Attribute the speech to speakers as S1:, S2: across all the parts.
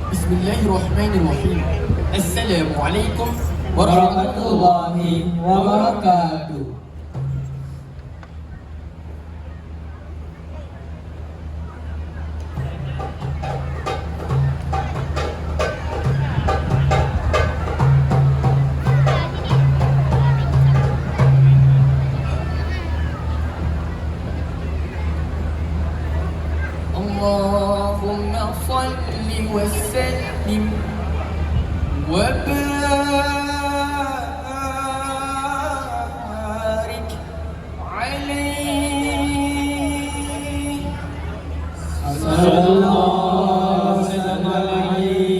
S1: Bismillahirrahmanirrahim. Assalamualaikum
S2: warahmatullahi wabarakatuh.
S1: Allahumma salli wa sallim wa barik alaihi.
S2: Sallallahu alaihi.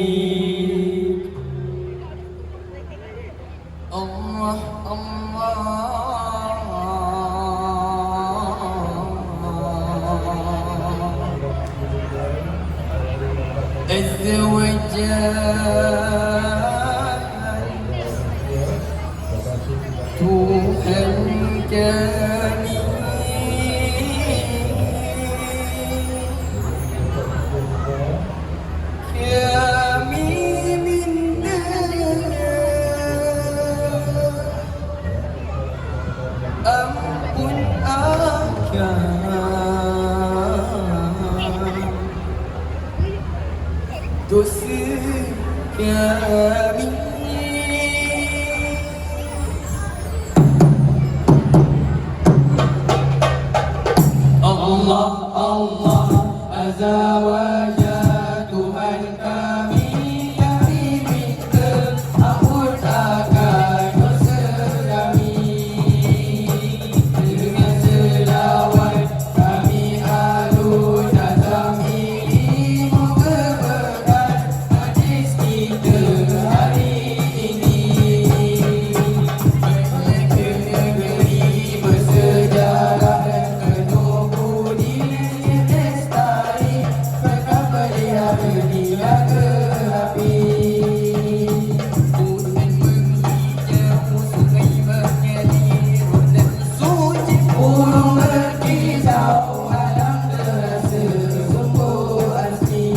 S1: Allah Azza wa Jalla, Tuhan kami, kami minta ampun akan dosa kami.
S2: Allah Allah Azza wa Jalla, Tuhan kami, kami minta ampun akan dosa kami. Dengan selawat kami alun azam ini, moga berkat majlis kita hari ini. Negeri bersejarah dan penuh budi lestari, mereka pelihara dijaga rapi.
S1: Hutan menghijau, sungai mengalir dan suci,
S2: Burung berkicau, alam terasa sungguh asli.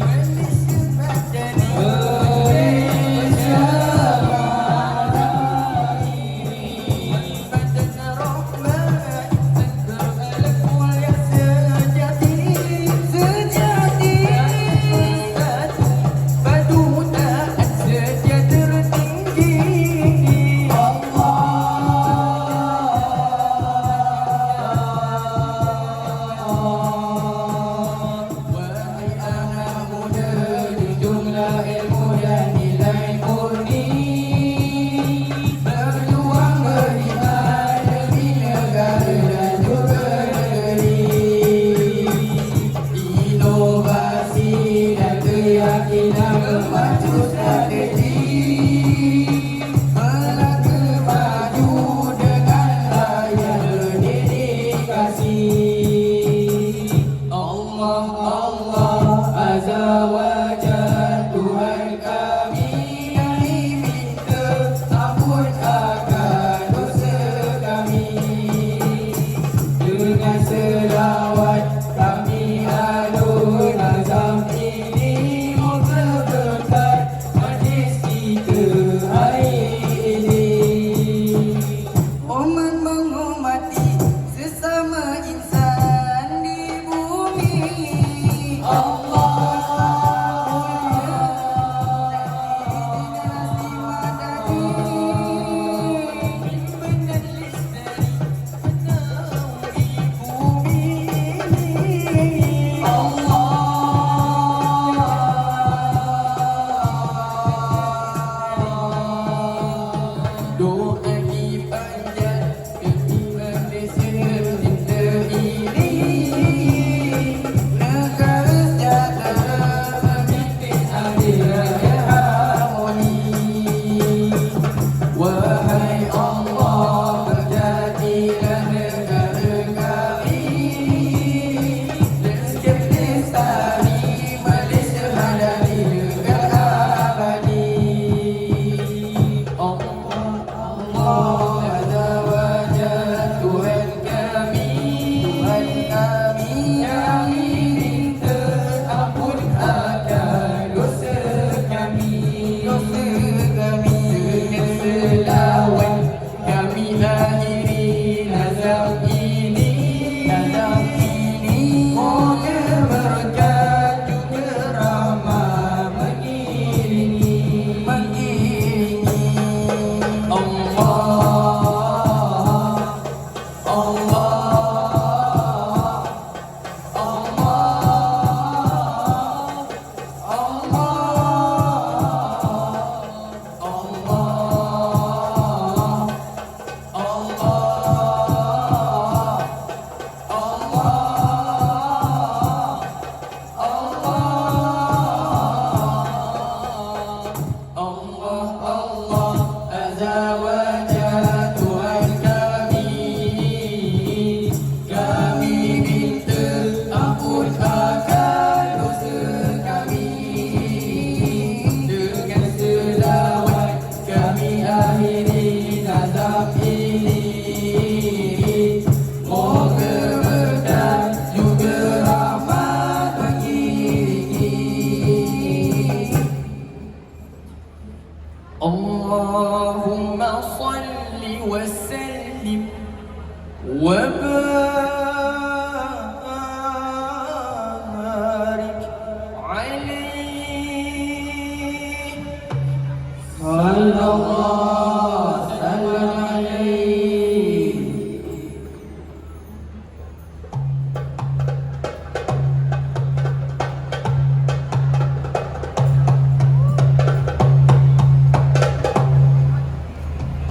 S1: Malaysia madani,
S2: Malaysia
S1: badan rahmat, negara al-Quran yang sejati, sejati. Padu taat sejahtera tinggi.
S2: Wahai anak muda, junjunglah ilmu dan nilai murni. Berjuang beriman demi negara dan juga negeri. Inovasi dan keyakinan memacu strategi, melangkah maju dengan layar dedikasi. Allah Allah Azza wa Jalla, Tuhan kami, kami minta ampun akan dosa kami. Dengan selawat kami alun azam ini, moga berkat majlis kita hari ini.
S1: Umat menghormati sesama insan di bumi.
S2: Allah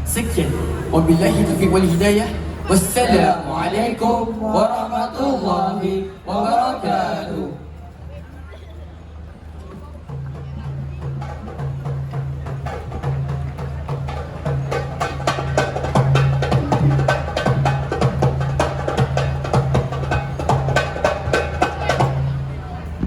S1: Sekian. Wabillahi taufiq wal hidayah. Wassalamualaikum warahmatullahi wabarakatuh.